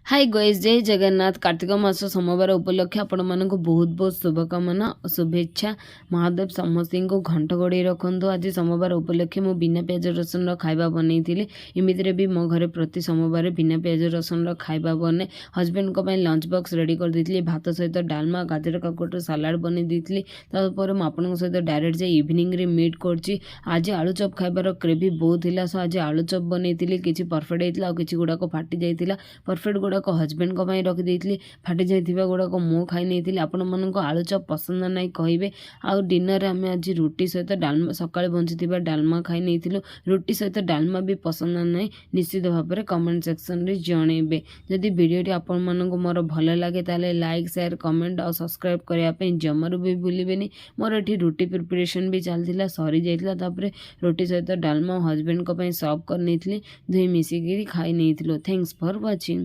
Hi guys, जय जगन्नाथ। कार्तिक मास सोमवार उपलक्षे आपण मानक बहुत बहुत शुभकामना और शुभेच्छा। महादेव समस्त को घंट गोड़े रखु। आज सोमवार उपलक्षे मु बिना प्याज रसुन खाଇବା बनई। इमिति भी मो घरे प्रति सोमवार बिना प्याज रसुन खाଇବା बने। हजबैंड को लंच बॉक्स रेडी कर देती। भात सहित डालमा गाजर काकुट सालाड बन देती। तापर मुझे सहित डायरेक्ट जे इवनिंग रे मीट कर। आज आलू चप खाइबार क्रेवी बहुत थिला, सो आज आलू चप बनई। किसी परफेक्ट होता और किसी गुड़ाक फाटी जाइए। परफेक्ट गुड़ाक हजबैंड को रखी फाटी जाइए गुड़ाक मु खाई नहीं। आपण मानक आलू चप पसंद ना कहे। आउ डिनर आम आज रुटी सहित डालमा सका बंची डालमा खाई नहीं। रुटी सहित डालमा भी पसंद ना निश्चित भाव में कमेंट सेक्शन में जनइबे। जदि वीडियोटी आपण मानक मोर भल लगे ताले लाइक शेयर कमेंट और सब्सक्राइब करने जमारू भी भूलें। मोर ये रुटी प्रिपरेशन भी चलता सरी जाता। रुटी सहित डालमा हजबैंड को सर्व कर दुई मिसिकी खाई नहीं। Thanks for watching.